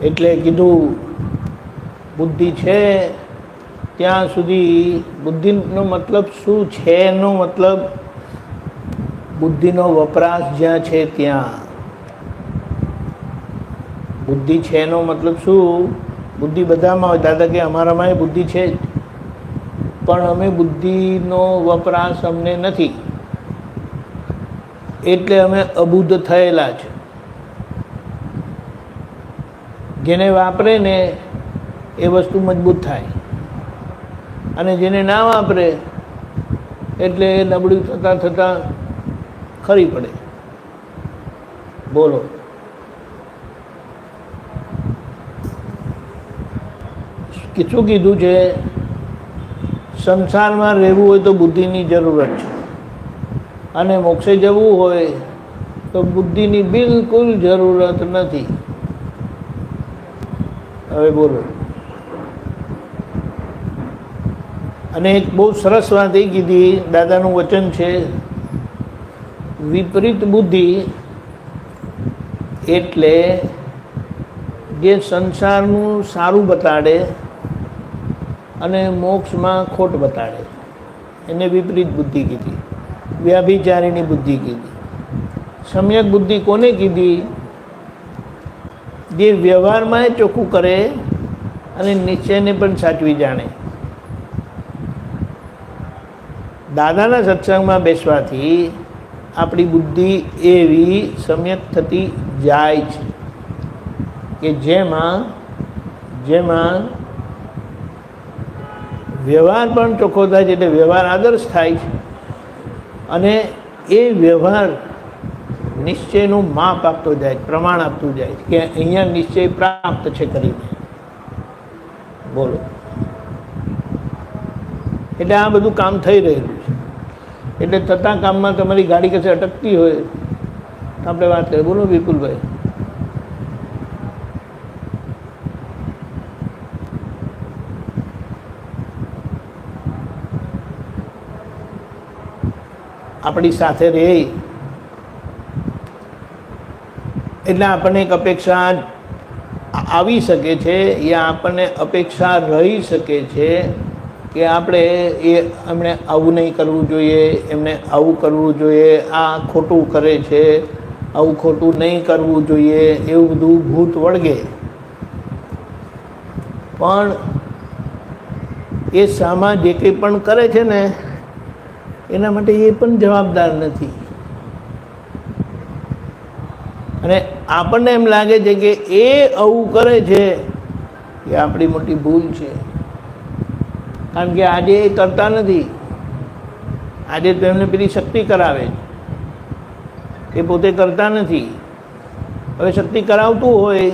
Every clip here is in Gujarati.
એટલે કીધું બુદ્ધિ છે ત્યાં સુધી. બુદ્ધિનો મતલબ શું છે? એનો મતલબ બુદ્ધિનો વપરાશ જ્યાં છે ત્યાં. બુદ્ધિ છે એનો મતલબ શું? બુદ્ધિ બધામાં હોય. દાદા કે અમારામાં બુદ્ધિ છે જ, પણ અમે બુદ્ધિનો વપરાશ અમને નથી, એટલે અમે અબુદ્ધ થયેલા છે. જેને વાપરે ને એ વસ્તુ મજબૂત થાય, અને જેને ના વાપરે એટલે એ નબળું થતાં થતાં ખરી પડે. બોલો, શું કીધું છે? સંસારમાં રહેવું હોય તો બુદ્ધિની જરૂરત છે, અને મોક્ષે જવું હોય તો બુદ્ધિની બિલકુલ જરૂરત નથી. હવે બોલો. અને એક બહુ સરસ વાત એ કીધી, દાદાનું વચન છે, વિપરીત બુદ્ધિ એટલે જે સંસારનું સારું બતાડે અને મોક્ષમાં ખોટ બતાડે, એને વિપરીત બુદ્ધિ કીધી. વ્યાભિચારીની બુદ્ધિ કીધી. સમ્યક બુદ્ધિ કોને કીધી? જે વ્યવહારમાં ચોખ્ખું કરે અને નિશ્ચયને પણ સાચવી જાણે. દાદાના સત્સંગમાં બેસવાથી આપણી બુદ્ધિ એવી સમ્યક થતી જાય છે કે જેમાં વ્યવહાર પણ ચોખ્ખો થાય છે, એટલે વ્યવહાર આદર્શ થાય છે, અને એ વ્યવહાર નિશ્ચયનું માપ આપતો જાય, પ્રમાણ આપતું જાય કે અહીંયા નિશ્ચય પ્રાપ્ત છે કરીને. બોલો, એટલે આ બધું કામ થઈ રહેલું છે. એટલે થતાં કામમાં તમારી ગાડી કશે અટકતી હોય તો આપણે વાત કરીએ. બોલો વિપુલભાઈ. આપણી સાથે રહે એટલે આપણને એક અપેક્ષા આવી શકે છે, યા આપણને અપેક્ષા રહી શકે છે કે આપણે એમણે આવું નહીં કરવું જોઈએ, એમને આવું કરવું જોઈએ, આ ખોટું કરે છે, આવું ખોટું નહીં કરવું જોઈએ, એવું બધું ભૂત વળગે. પણ એ સામા જે કંઈ પણ કરે છે ને એના માટે એ પણ જવાબદાર નથી. અને આપણને એમ લાગે છે કે એ આવું કરે છે એ આપણી મોટી ભૂલ છે, કારણ કે આજે એ કરતા નથી. આજે તો એમને પેલી શક્તિ કરાવે છે, એ પોતે કરતા નથી. હવે શક્તિ કરાવતું હોય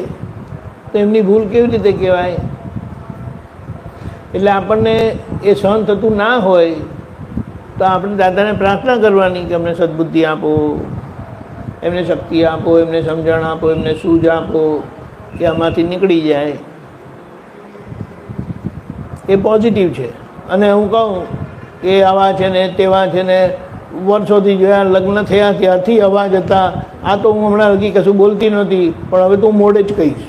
તો એમની ભૂલ કેવી રીતે કહેવાય? એટલે આપણને એ સહન થતું ના હોય તો આપણે દાદાને પ્રાર્થના કરવાની કે અમને સદબુદ્ધિ આપો, એમને શક્તિ આપો, એમને સમજણ આપો, એમને સૂઝ આપો કે આમાંથી નીકળી જાય. એ પોઝિટિવ છે. અને હું કહું કે આવા છે ને તેવા છે ને, વર્ષોથી જોયા, લગ્ન થયા ત્યારથી અવાજ હતા, આ તો હું હમણાં હજી કશું બોલતી નહોતી, પણ હવે તો હું મોડે જ કહીશ.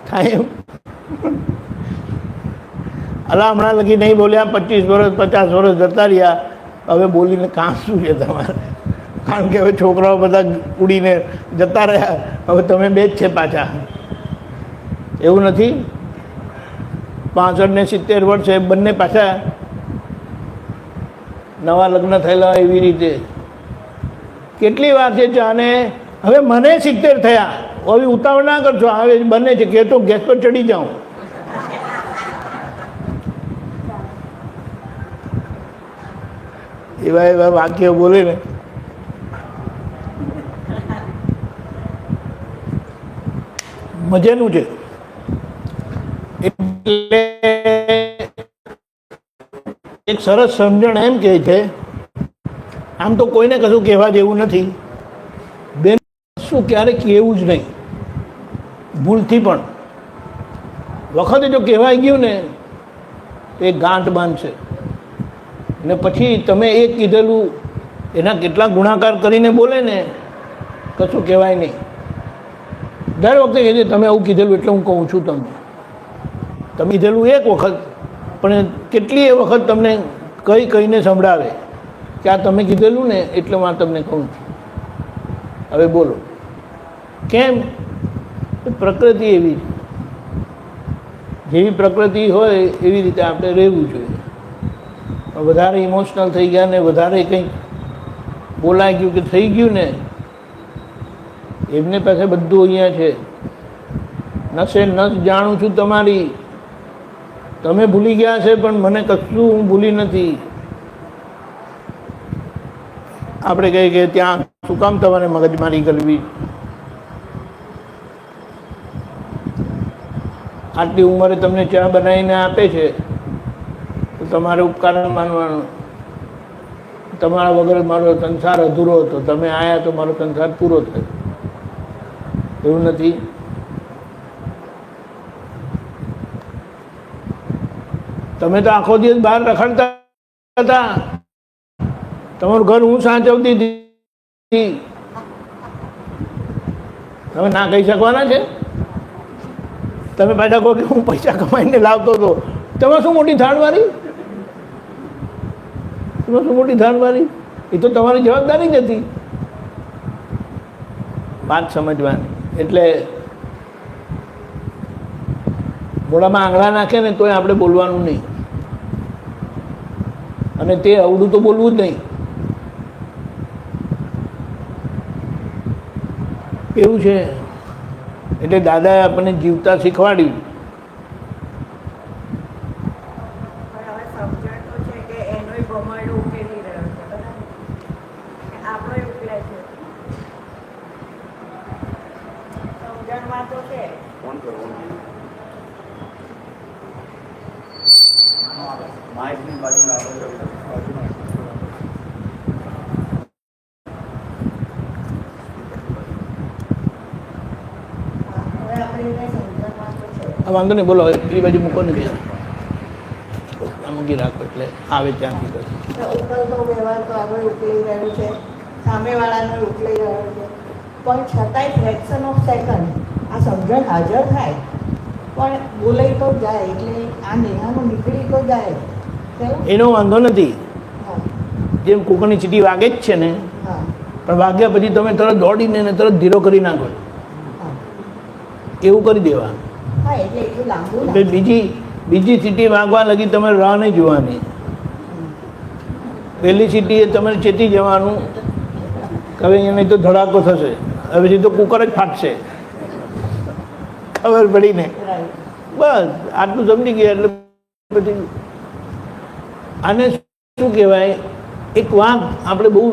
થાય એમ? અલા હમણાં લગી નહીં બોલ્યા, 25 વર્ષ 50 વર્ષ જતા રહ્યા, હવે બોલીને કામ શું છે તમારે? કારણ કે હવે છોકરાઓ બધા ઉડીને જતા રહ્યા, હવે તમે બે જ છે પાછા. એવું નથી? 65 ને 70 વર્ષે બંને પાછા નવા લગ્ન થયેલા, એવી રીતે કેટલી વાર છે જાને. હવે મને 70 થયા, હવે ઉતાવળ ના કરશો, હવે બને છે કે તો ગેસ પર ચડી જાઉં. એવા એવા વાક્ય બોલે ને, મજાનું છે. એટલે એક સરસ સમજણ એમ કહે છે, આમ તો કોઈને કશું કહેવા જેવું નથી બેન, શું ક્યારેક કહેવું જ નહીં, ભૂલથી પણ. વખતે જો કહેવાય ગયું ને તો એ ગાંઠ બાંધશે, ને પછી તમે એક કીધેલું એના કેટલા ગુણાકાર કરીને બોલે ને, કશું કહેવાય નહીં. દર વખતે કહેજે તમે આવું કીધેલું એટલે હું કહું છું તમને. તમે કીધેલું એક વખત, પણ કેટલીય વખત તમને કહીને સંભળાવે કે આ તમે કીધેલું ને એટલે હું તમને કહું છું. હવે બોલો કેમ? પ્રકૃતિ એવી, જેવી પ્રકૃતિ હોય એવી રીતે આપણે રહેવું જોઈએ. વધારે ઇમોશનલ થઈ ગયા ને વધારે કંઈક બોલાઈ ગયું કે થઈ ગયું ને, એમને પાસે બધું અહીંયા છે. નસે નસ જાણું છું તમારી, તમે ભૂલી ગયા છે પણ મને કશું હું ભૂલી નથી. આપણે કહીએ કે ત્યાં શું કામ તમારે મગજમારી કરવી? આટલી ઉંમરે તમને ચા બનાવીને આપે છે તો તમારે ઉપકાર માનવાનો. તમારા વગર મારો સંસાર અધૂરો હતો, તમે આવ્યા તો મારો સંસાર પૂરો થયો. એવું નથી? તમે તો આખો દિવસ બહાર રખડતા હતા, તમારું ઘર હું સાચવતી હતી. તમે ના કહી શકવાના છે? તમે પાછા કહો કે હું પૈસા કમાઈને લાવતો હતો. તમે શું મોટી ધાડવારી? તમે શું મોટી ધાડવારી? એ તો તમારી જવાબદારી જ હતી. વાત સમજવાની. એટલે મોઢામાં આંગળા નાખે ને તોય આપણે બોલવાનું નહીં, અને તે અવળું તો બોલવું જ નહીં. એવું છે. એટલે દાદાએ આપણને જીવતા શીખવાડ્યું. વાંધો નહીં, બોલો. એ બાજુ મૂકો ને, મૂકી રાખો એટલે આવે ત્યાંથી. ઉકલતો વ્યવહાર તો આગળ ઉકલી રહ્યો છે, સામેવાળાને ઉકલી રહ્યો છે, પણ છતાંય ફ્રેક્શન ઓફ સેકન્ડ આ સમજણ હાજર થાય પણ બોલાઈ તો જાય. એટલે આ નેહાનું નીકળી તો જાય, એનો વાંધો નથી. જેમ કુકરની ચીટી વાગે જ છે ને, પણ વાગ્યા પછી તમે તરત દોડીને તરત ધીરો કરી નાખો, એવું કરી દેવા. બીજી સીટી વાગવા લગી તમારે રાહ નહીં જોવાની. પહેલી સીટીએ તમારે ચેતી જવાનું કે હવે અહીંયા નહીં તો ધડાકો થશે, હવે પછી તો કુકર જ ફાટશે. ખબર પડી ને? બસ આટલું સમજી ગયા એટલે પછી આને શું કહેવાય? એક વાત આપણે બહુ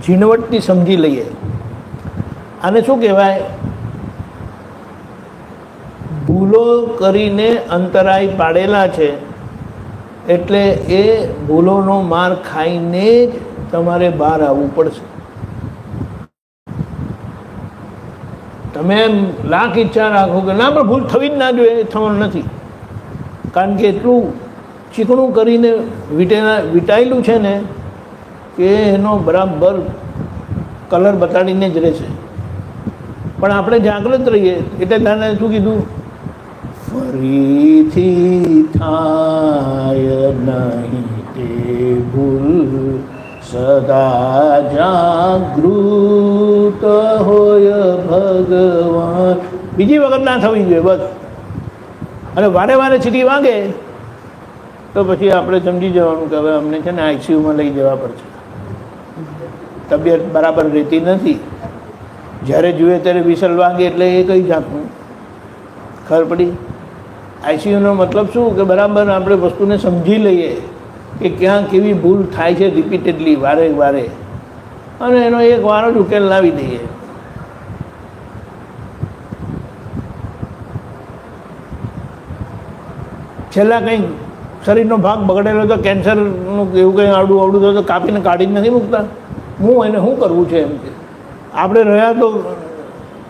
ઝીણવટથી સમજી લઈએ. આને શું કહેવાય? ભૂલો કરીને અંતરાય પાડેલા છે, એટલે એ ભૂલોનો માર ખાઈને જ તમારે બહાર આવવું પડશે. તમે એમ લાખ ઈચ્છા રાખો કે ના પણ ભૂલ થવી જ ના જોઈએ, એ થવાનું નથી. કારણ કે એટલું ચીકણું કરીને વીટાયેલું છે ને કે એનો બરાબર કલર બતાડીને જ રહેશે. પણ આપણે જાગૃત રહીએ એટલે દાદાએ શું કીધું? ફરીથી થાય નહીં તે ભૂલ, સદા જાગૃત હોય ભગવાન. બીજી વખત ના થવી જોઈએ બસ. અને વારે વારે છીટી વાગે તો પછી આપણે સમજી જવાનું કે હવે અમને છે ને આઈસીયુમાં લઈ જવા પડશે, તબિયત બરાબર રહેતી નથી. જ્યારે જોઈએ ત્યારે વિસલ વાગે એટલે એ કઈ જાતનું ખબર પડી. આઈસીયુનો મતલબ શું કે બરાબર આપણે વસ્તુને સમજી લઈએ કે ક્યાં કેવી ભૂલ થાય છે રિપીટેડલી, વારે વારે, અને એનો એક વારો જ ઉકેલ લાવી દઈએ. છેલ્લા કંઈક શરીરનો ભાગ બગડેલો તો કેન્સરનું એવું કંઈ આવડું તો કાપીને કાઢી જ નથી મૂકતા. હું એને શું કરવું છે એમ કે આપણે રહ્યા તો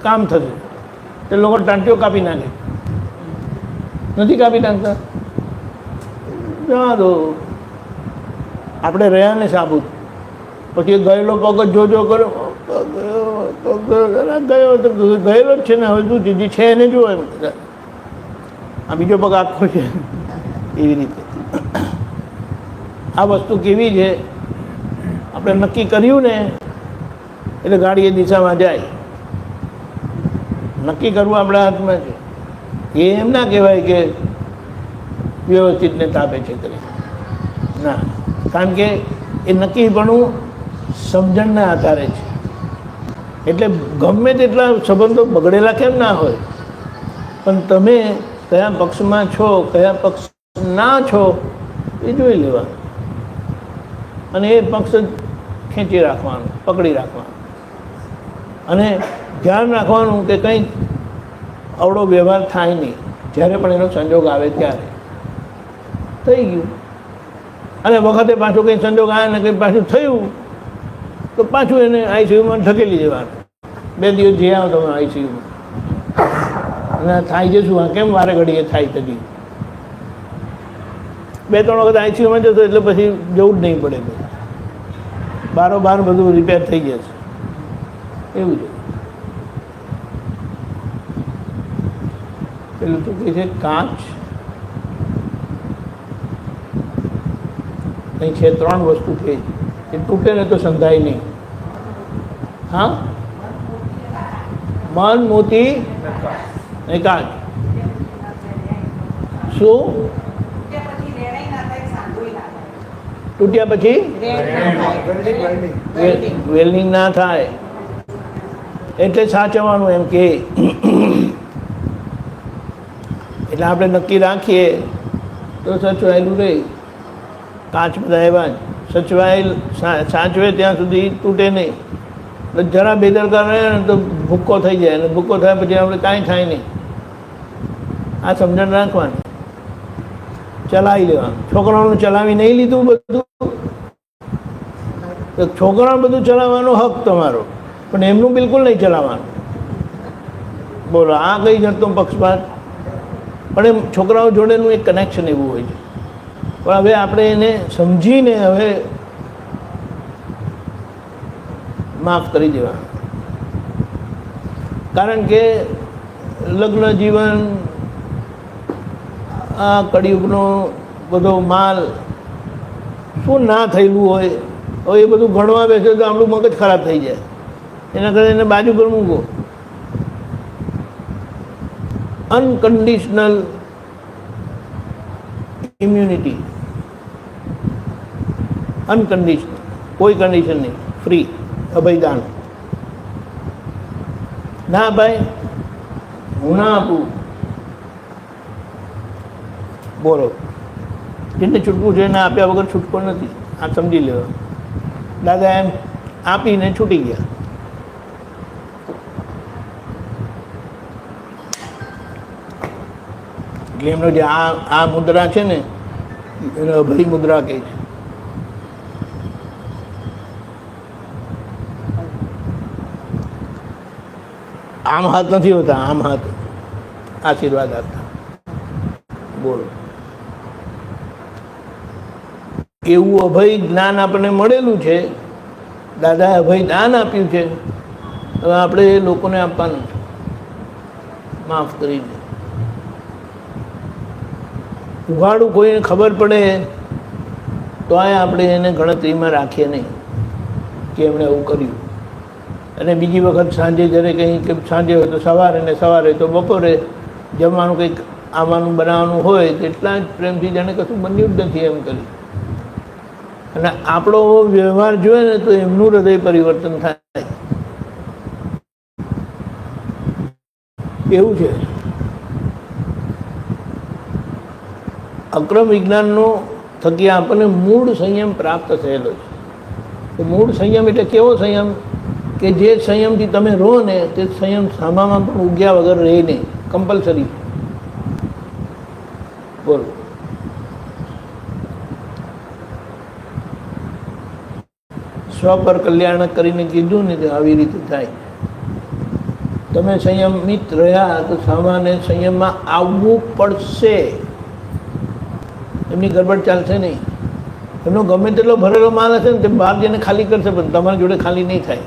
કામ થશે. તે લોકો ટાંટીઓ કાપી નાખે, નથી કાપી નાખતા. જવા દો, આપણે રહ્યા ને સાબુત. પછી ગયેલો પગ જોજો કરો, ગયો તો ગયેલો જ છે ને, હવે શું જે છે એને જુઓ. આ બીજો પગ આખો છે એવી રીતે. આ વસ્તુ કેવી છે, આપણે નક્કી કર્યું ને એટલે ગાડી એ દિશામાં જાય. નક્કી કરવું આપણા હાથમાં છે. એ એમ ના કહેવાય કે વ્યવસ્થિતને તાપે છે કરી ના, કારણ કે એ નક્કીપણું સમજણના આધારે છે. એટલે ગમે તેટલા સંબંધો બગડેલા કેમ ના હોય, પણ તમે કયા પક્ષમાં છો, કયા પક્ષ ના છો એ જોઈ લેવાનું, અને એ પક્ષ ખેંચી રાખવાનું, પકડી રાખવાનું, અને ધ્યાન રાખવાનું કે કંઈ અવળો વ્યવહાર થાય નહીં. જ્યારે પણ એનો સંજોગ આવે ત્યારે થઈ ગયું. અને વખતે પાછું કંઈ સંજોગ આવે ને કંઈ પાછું થયું તો પાછું એને આઈસીયુમાં ઢકેલી દેવાનું. 2 દિવસ જઈ આવો તમે આઈસીયુમાં, અને થાય છે શું, કેમ વારે ઘડીએ થાય તજી 2-3 વખત આઈસીયુમાં જશો એટલે પછી જવું જ નહીં પડે, બારોબાર બધું રિપેર થઈ જશે. એવું છે. પેલું તો કહે છે કાચ અહીં છે, 3 વસ્તુ છે એ તૂટે ને તો સંધાય નહીં. હા, મન, મોતી અને કાચ. શું તૂટ્યા પછી વેલ્ડિંગ ના થાય, એટલે સાચવવાનું એમ કે. એટલે આપણે નક્કી રાખીએ તો સચવાયેલું રહે. કાચ બધા એવા જ સચવાયેલ સાચવે ત્યાં સુધી તૂટે નહીં. એટલે જરા બેદરકાર રહે ને તો ભૂક્કો થઈ જાય, અને ભૂક્કો થાય પછી આપણે કાંઈ થાય નહીં. આ સમજણ રાખવાની, ચલાવી લેવાનું. છોકરાઓનું ચલાવી નહીં લીધું બધું, તો છોકરાઓને બધું ચલાવવાનો હક તમારો, પણ એમનું બિલકુલ નહીં ચલાવવાનું. બોલો, આ કઈ જતો પક્ષપાત? પણ એમ છોકરાઓ જોડેનું એક કનેક્શન એવું હોય છે. પણ હવે આપણે એને સમજીને હવે માફ કરી દેવા. કારણ કે લગ્ન જીવન, આ કળિયુગનો બધો માલ શું ના થયેલું હોય, હવે એ બધું ભણવા બેસે તો આપણું મગજ ખરાબ થઈ જાય. એના કરતા એને બાજુ પર મૂકો. અનકન્ડિશનલ ઇમ્યુનિટી, અનકન્ડિશનલ, કોઈ કન્ડિશન નહીં, ફ્રી, અભયદાન. ના ભાઈ હું ના આપું, બોલો. જેને છૂટવું છે એને આપ્યા વગર છૂટકો નથી, આ સમજી લેવા. દાદા એમ આપીને છૂટી ગયા. એટલે એમનો જે આ મુદ્રા છે ને એને અભય મુદ્રા કહે છે. આમ હાથ નથી હોતા, આમ હાથ આશીર્વાદ આપતા. બોલો, એવું અભય જ્ઞાન આપણને મળેલું છે. દાદાએ અભય દાન આપ્યું છે, હવે આપણે એ લોકોને આપવાનું છે, માફ કરીને. ઉઘાડું કોઈને ખબર પડે તો આપણે એને ગણતરીમાં રાખીએ નહીં કે એમણે એવું કર્યું. અને બીજી વખત સાંજે જ્યારે કંઈ કે સાંજે હોય તો સવારે, ને સવારે તો બપોરે જમવાનું કંઈક આવવાનું બનાવવાનું હોય તેટલા જ પ્રેમથી જાણે કશું બન્યું જ નથી એમ કરી. અને આપણો વ્યવહાર જોઈએ ને તો એમનું હૃદય પરિવર્તન થાય. એવું છે. અક્રમ વિજ્ઞાનનો થકી આપણને મૂળ સંયમ પ્રાપ્ત થયેલો છે. મૂળ સંયમ એટલે કેવો સંયમ? કે જે સંયમથી તમે રહો ને તે સંયમ સામામાં પણ ઉગ્યા વગર રહે નહીં, કમ્પલસરી. બોલો, સ્વ પર કલ્યાણ કરીને કીધું ને કે આવી રીતે થાય. તમે સંયમિત રહ્યા તો સામાન્ય સંયમમાં આવવું પડશે. એમની ગરબડ ચાલશે નહીં. એમનો ગમે તેટલો ભરેલો માલ હશે ને તે બહાર જઈને ખાલી કરશે, પણ તમારી જોડે ખાલી નહીં થાય.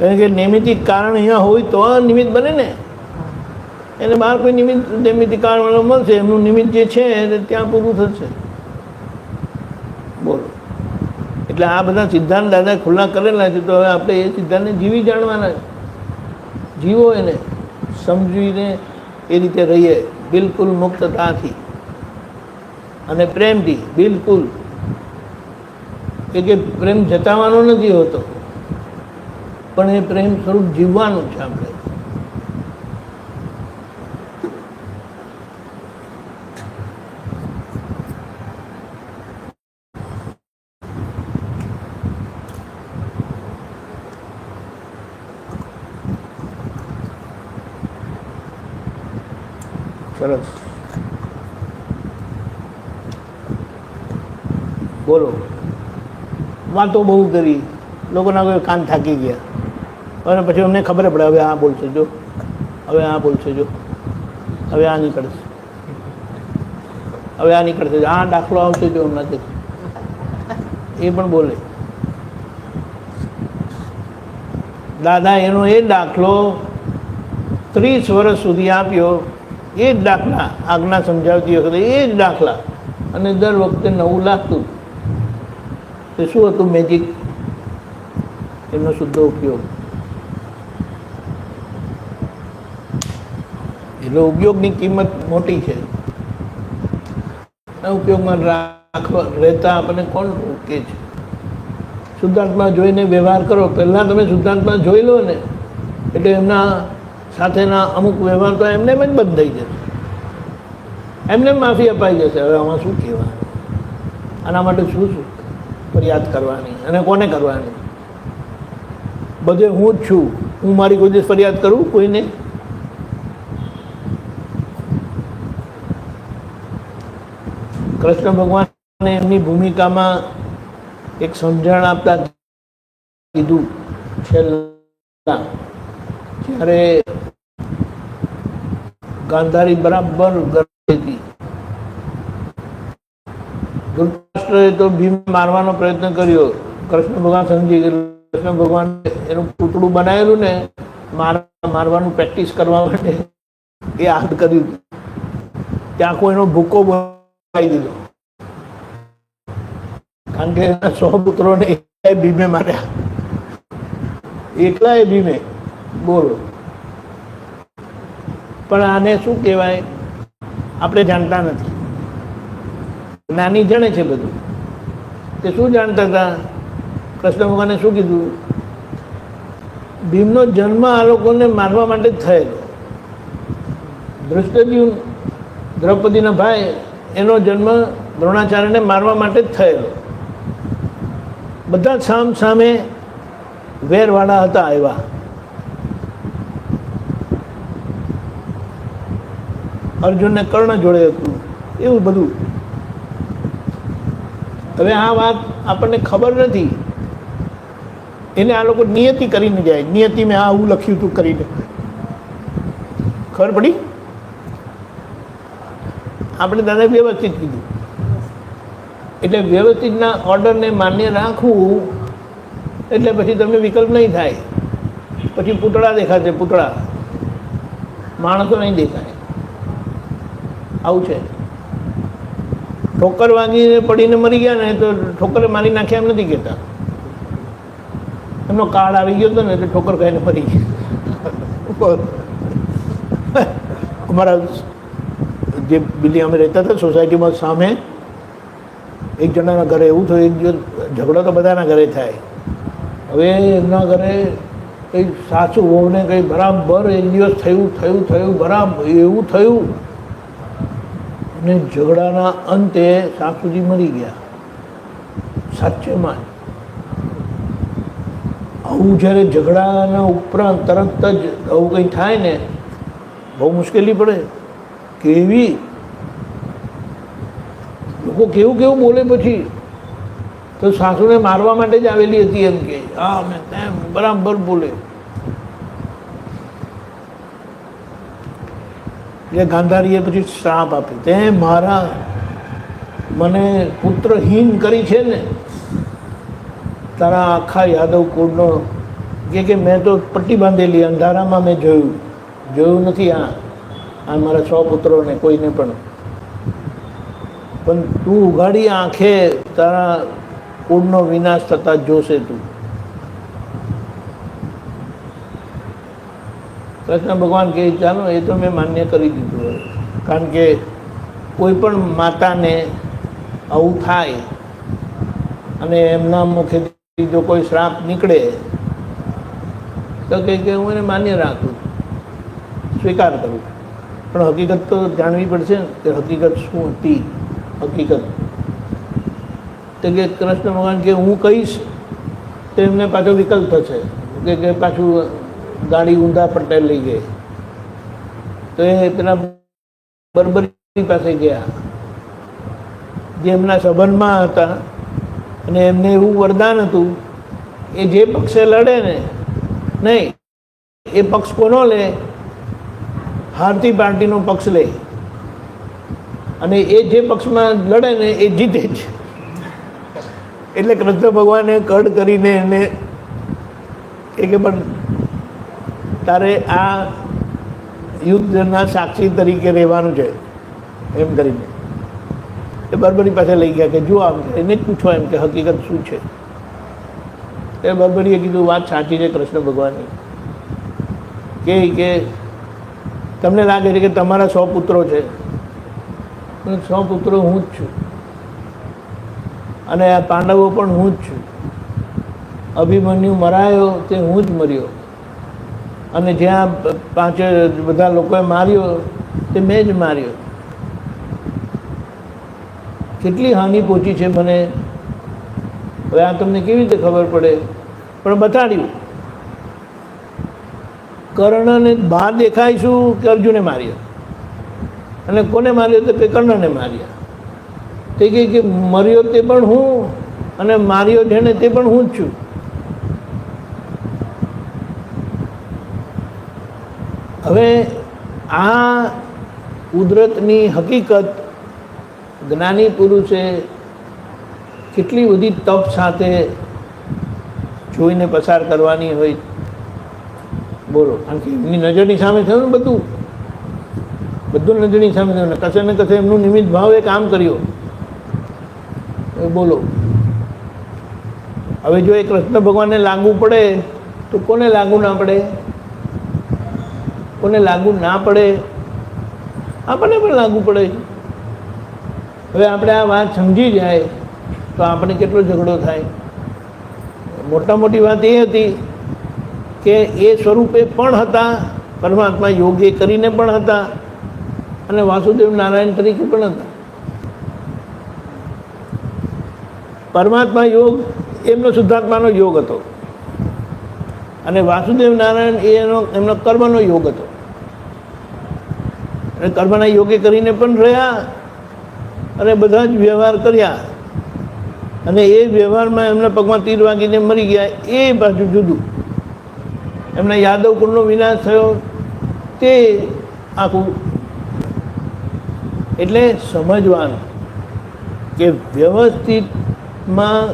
કારણ કે નૈમિતિક કારણ અહીંયા હોય તો આ નિમિત્ત બને ને. એને બહાર કોઈ નૈમિતિક કારણ મળશે, એમનું નિમિત્ત જે છે તે ત્યાં પૂરું થશે. બોલો. એટલે આ બધા સિદ્ધાંત દાદા ખુલ્લા કરેલા છે, તો હવે આપણે એ સિદ્ધાંતને જીવી જાણવાના. જીવો એને સમજીને એ રીતે રહીએ, બિલકુલ મુક્તતાથી અને પ્રેમથી. બિલકુલ કે પ્રેમ જતાવવાનો નથી હોતો, પણ એ પ્રેમ સ્વરૂપ જીવવાનું છે આપણે. સરસ. બોલો. વાતો બહુ કરી, લોકોના કોઈ કાન થાકી ગયા, અને પછી અમને ખબર પડે હવે આ બોલશે જો, હવે આ બોલશે જો, હવે આ નીકળશે, હવે આ નીકળશે, આ દાખલો આવશે જો નથી, એ પણ બોલે. દાદા એનો એ દાખલો 30 વર્ષ સુધી આપ્યો, એ જ દાખલા આજ્ઞા સમજાવતી વખતે એ જ દાખલા, અને દર વખતે નવું લાગતું. તે શું હતું મેજિક? એમનો શુદ્ધ ઉપયોગ. એટલે ઉપયોગની કિંમત મોટી છે. ઉપયોગમાં રહેતા આપણને કોણ રોકે છે? શુદ્ધાત્મા જોઈને વ્યવહાર કરો. પહેલાં તમે શુદ્ધાત્મા જોઈ લો ને, એટલે એમના સાથેના અમુક વ્યવહાર તો એમને જ બંધ થઈ જશે, એમને માફી અપાઈ જશે. હવે આમાં શું કહેવાનું? આના માટે શું શું ફરિયાદ કરવાની અને કોને કરવાની? બધે હું જ છું. હું મારી કોઈ દિવસ ફરિયાદ કરું કોઈને? કૃષ્ણ ભગવાને એમની ભૂમિકામાં એક સમજણ આપતા કીધું છેલ્લા, જ્યારે ગાંધારી બરાબર ગરબી હતી, ધૃતરાષ્ટ્રએ તો ભીમ મારવાનો પ્રયત્ન કર્યો. કૃષ્ણ ભગવાન સમજી ગયેલું. કૃષ્ણ ભગવાન એનું પૂતળું બનાવેલું ને મારવાનું પ્રેક્ટિસ કરવા માટે એ હાથ કર્યું. ત્યાં કોઈનો ભૂકો બોલાવી દીધો, કારણ કે એના 100 પુત્રોને ભીમે માર્યા, એકલા એ ભીમે. બોલો. પણ આને શું કહેવાય? આપણે જાણતા નથી. નાની જાણે છે બધું. તે શું જાણતા હતા? કૃષ્ણ ભગવાને શું કીધું? ભીમનો જન્મ આ લોકોને મારવા માટે જ થયેલો. ધૃષ્ટદ્યુમ્ન, દ્રૌપદીના ભાઈ, એનો જન્મ દ્રોણાચાર્યને મારવા માટે જ થયેલો. બધા સામ સામે વેરવાળા હતા એવા. અર્જુનને કર્ણ જોડે હતું, એવું બધું. હવે આ વાત આપણને ખબર નથી, એને આ લોકો નિયતિ કરીને જાય. નિયતિ મેં આવું લખ્યું હતું કરીને ખબર પડી. આપણે દાદા વ્યવસ્થિત કીધું. એટલે વ્યવસ્થિતના ઓર્ડરને માન્ય રાખવું, એટલે પછી તમે વિકલ્પ નહીં થાય. પછી પૂતળા દેખાશે, પૂતળા, માણસો નહીં દેખાય. આવું છે. ઠોકર વાગીને પડીને મરી ગયા ને તો ઠોકરે મારી નાખ્યા એમ નથી કહેતા. એમનો કાર્ડ આવી ગયો હતો ને એટલે ઠોકર ખાઈને મરી ગયા. અમારા જે બિલ્ડિંગ અમે રહેતા હતા સોસાયટીમાં સામે, એક જણાના ઘરે એવું થયું. એક દિવસ ઝઘડો તો બધાના ઘરે થાય. હવે એમના ઘરે કંઈ સાસુ વહુને કંઈ બરાબર એક દિવસ થયું બરાબર એવું થયું ને ઝઘડાના અંતે સાસુજી મરી ગયા. સાચેમાં આવું જ્યારે ઝઘડાના ઉપરાંત તરત જ આવું કંઈ થાય ને બહુ મુશ્કેલી પડે. કેવી લોકો કેવું બોલે પછી તો સાસુને મારવા માટે જ આવેલી હતી એમ કે હા મેં તેમ બરાબર બોલે. એટલે ગાંધારીએ પછી શ્રાપ આપે, તે મારા મને પુત્રહીન કરી છે ને, તારા આખા યાદવ કુળનો કે મેં તો પટ્ટી બાંધેલી અંધારામાં મેં જોયું નથી આ મારા 100 પુત્રોને કોઈને પણ તું ઉઘાડી આંખે તારા કુળનો વિનાશ થતા જોશે તું. કૃષ્ણ ભગવાન કહે ચાલો એ તો મેં માન્ય કરી દીધું, કારણ કે કોઈ પણ માતાને આવું થાય અને એમના મુખેથી જો કોઈ શ્રાપ નીકળે તો કે હું એને માન્ય રાખું, સ્વીકાર કરું, પણ હકીકત તો જાણવી પડશે ને કે હકીકત શું હતી. હકીકત તો કે કૃષ્ણ ભગવાન કે હું કહીશ તો એમને પાછો વિકલ્પ થશે કે પાછું ગાડી ઊંધા પટ્ટે લઈ ગઈ. તો એ પેલા બરબરી પાસે ગયા જે એમના સંબંધમાં હતા અને એમને એવું વરદાન હતું એ જે પક્ષે લડે ને નહીં એ પક્ષ કોનો લે? હારતી પાર્ટીનો પક્ષ લે, અને એ જે પક્ષમાં લડે ને એ જીતે જ. એટલે કૃષ્ણ ભગવાને કડ કરીને એને કે પણ તારે આ યુદ્ધના સાક્ષી તરીકે રહેવાનું છે એમ કરીને એ બરબરી પાસે લઈ ગયા કે જો આમ એને જ પૂછો એમ કે હકીકત શું છે. એ બરબરીએ કીધું વાત સાચી છે કૃષ્ણ ભગવાનની, કે તમને લાગે છે કે તમારા 100 પુત્રો છે, 100 પુત્રો હું જ છું, અને આ પાંડવો પણ હું જ છું. અભિમન્યુ મરાયો તે હું જ મર્યો, અને જ્યાં પાંચે બધા લોકોએ માર્યો તે મેં જ માર્યો. કેટલી હાનિ પહોંચી છે મને, હવે આ તમને કેવી રીતે ખબર પડે? પણ બતાડ્યું. કર્ણને બહાર દેખાઈશું કે અર્જુને માર્યો, અને કોને માર્યો તો કે કર્ણને માર્યા. તે કે મર્યો તે પણ હું અને માર્યો જેને તે પણ હું જ છું. હવે આ કુદરતની હકીકત જ્ઞાની પુરુષે કેટલી બધી તપ સાથે જોઈને પસાર કરવાની હોય, બોલો. કારણ કે એમની નજરની સામે થયું ને બધું નજરની સામે થયું ને કશે ને કશે એમનું નિમિત્ત ભાવે કામ કર્યો. બોલો, હવે જો એ કૃષ્ણ ભગવાનને લાગુ પડે તો કોને લાગુ ના પડે? કોને લાગુ ના પડે? આપણને પણ લાગુ પડે. હવે આપણે આ વાત સમજી જાય તો આપણે કેટલો ઝઘડો થાય. મોટા મોટી વાત એ હતી કે એ સ્વરૂપે પણ હતા, પરમાત્મા યોગ એ કરીને પણ હતા, અને વાસુદેવ નારાયણ તરીકે પણ હતા. પરમાત્મા યોગ એમનો શુદ્ધાત્માનો યોગ હતો, અને વાસુદેવ નારાયણ એમનો કર્મનો યોગ હતો. અને કર્મના યોગે કરીને પણ રહ્યા અને બધા જ વ્યવહાર કર્યા, અને એ વ્યવહારમાં એમના પગમાં તીર વાગીને મરી ગયા એ બાજુ જુદું. એમના યાદવ કુળનો વિનાશ થયો તે આખું. એટલે સમજવાનું કે વ્યવસ્થિતમાં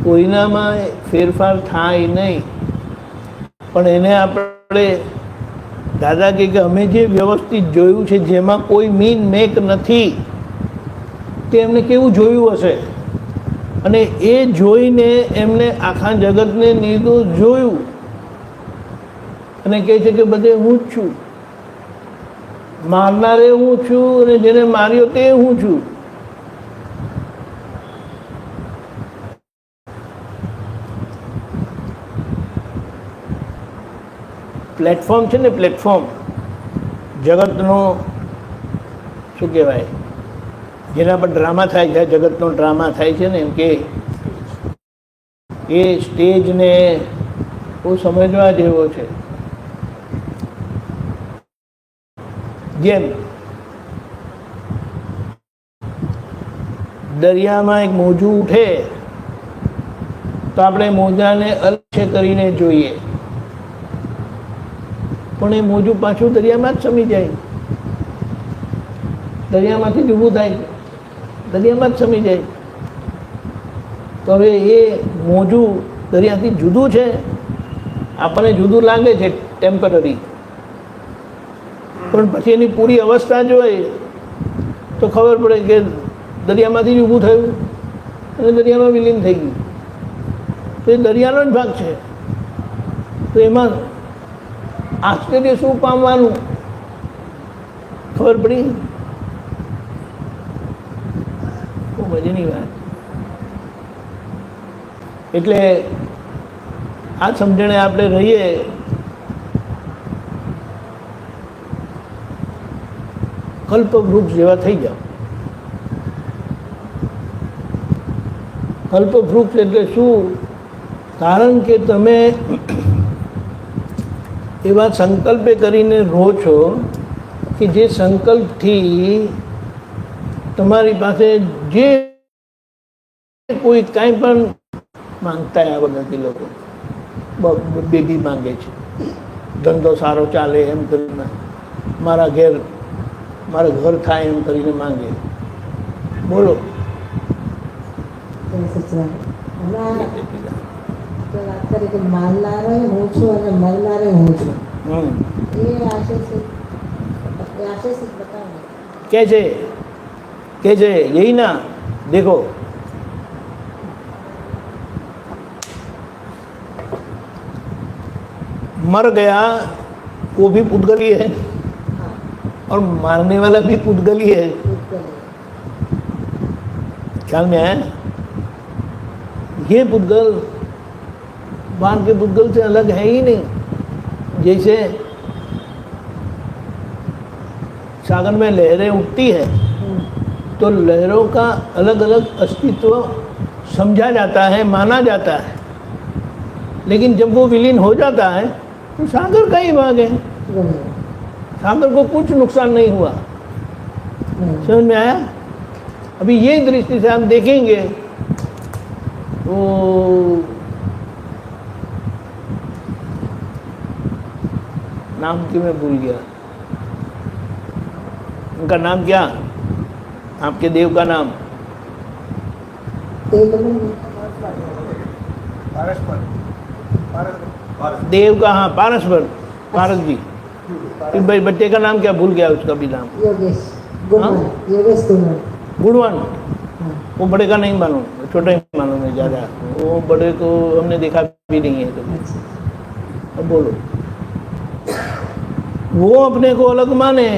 કોઈનામાં ફેરફાર થાય નહીં, પણ એને આપણે દાદા કે અમે જે વ્યવસ્થિત જોયું છે જેમાં કોઈ મીન મેક નથી તે એમને કેવું જોયું હશે, અને એ જોઈને એમને આખા જગતને નિર્દોષ જોયું અને કહે છે કે બધે હું જ છું, મારનારે હું છું અને જેને માર્યો તે હું છું. પ્લેટફોર્મ છે ને, પ્લેટફોર્મ જગતનો શું કહેવાય, જેના પર ડ્રામા થાય છે, જગતનો ડ્રામા થાય છે ને, એમ કે એ સ્ટેજને બહુ સમજવા જેવો છે. જેમ દરિયામાં એક મોજું ઉઠે તો આપણે મોજાને અલગ કરીને જોઈએ, પણ એ મોજું પાછું દરિયામાં જ સમી જાય, દરિયામાંથી જ ઊભું થાય, દરિયામાં જ સમી જાય. તો હવે એ મોજું દરિયાથી જુદું છે આપણને જુદું લાગે છે ટેમ્પરરી, પણ પછી એની પૂરી અવસ્થા જોઈએ તો ખબર પડે કે દરિયામાંથી જ ઊભું થયું અને દરિયામાં વિલીન થઈ ગયું. તો એ દરિયાનો જ ભાગ છે. તો એમાં આશ્ચર્ય શું પામવાનું? ખબર પડી? બહુ મજાની વાત. એટલે આ સમજણે આપણે રહીએ કલ્પવૃક્ષ જેવા થઈ જાઓ. કલ્પવૃક્ષ એટલે શું? કારણ કે તમે એવા સંકલ્પે કરીને રહો છો કે જે સંકલ્પથી તમારી પાસે જે કોઈ કાંઈ પણ માંગતા આવડ નથી. લોકો બેબી માંગે છે, ધંધો સારો ચાલે એમ કરીને, મારા ઘર થાય એમ કરીને માંગે. બોલો. મારનારો હું છું અને મરનારો હું છું. એ कैसे कैसे यही ना देखो, मर गया वो भी पुद्गली है और मारने वाला भी पुद्गली है. ख्याल में है? ये पुद्गल बाहर के पुद्गल से अलग है ही नहीं. जैसे सागर में लहरें उठती है तो लहरों का अलग अलग अस्तित्व समझा जाता है, माना जाता है, लेकिन जब वो विलीन हो जाता है तो सागर का ही भाग है. सागर को कुछ नुकसान नहीं हुआ. समझ में आया? अभी ये दृष्टि से आप देखेंगे तो नाम क्यों मैं भूल गया, उनका नाम क्या? आपके देव का नाम? देव का, हाँ, पारसपर, पारस जी. भाई बच्चे का नाम क्या? भूल गया उसका भी नाम. योगेश गुणवान. वो बड़े का नहीं मालूम, छोटा ही मालूम है ज़्यादा. वो बड़े को हमने देखा भी नहीं है कभी. अब बोलो. वो अपने को अलग माने,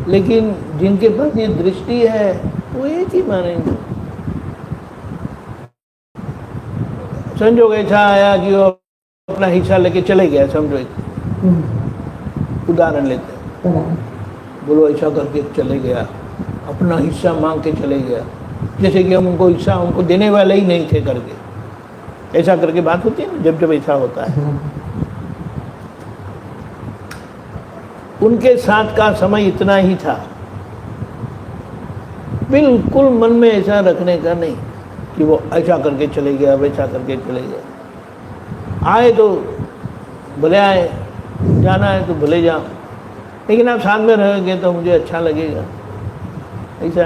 लेकिन जिनके पास ये दृष्टि है वो एक ही मानेंगे. संजोग ऐसा आया कि वो अपना हिस्सा लेके चले गया. समझो, एक उदाहरण लेते हैं. बोलो ऐसा करके चले गया, अपना हिस्सा मांग के चले गया, जैसे कि हम उनको हिस्सा उनको देने वाले ही नहीं थे करके. ऐसा करके बात होती है ना, जब जब ऐसा होता है. उनके साथ का समय इतना ही था, बिल्कुल मन में ऐसा रखने का नहीं कि वो ऐसा करके चले गया, वैसा करके चले गया. आए तो भले आए, जाना है तो भले जाओ, लेकिन आप साथ में रहेंगे तो मुझे अच्छा लगेगा. ऐसा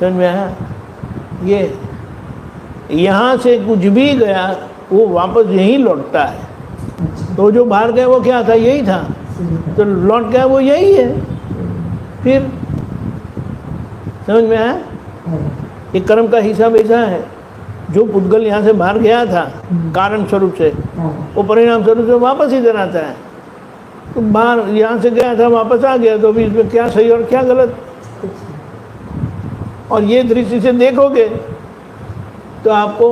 समझ में आया? ये यहाँ से कुछ भी गया वो वापस यहीं लौटता है. तो जो बाहर गया वो क्या था? यही था. तो लौट गया वो यही है. फिर समझ में आया? एक कर्म का हिसाब ऐसा है, जो पुद्गल यहाँ से बाहर गया था कारण स्वरूप से, वो परिणाम स्वरूप से वापस इधर आता है. तो बाहर यहाँ से गया था वापस आ गया, तो अभी इसमें क्या सही और क्या गलत? और ये दृष्टि से देखोगे तो आपको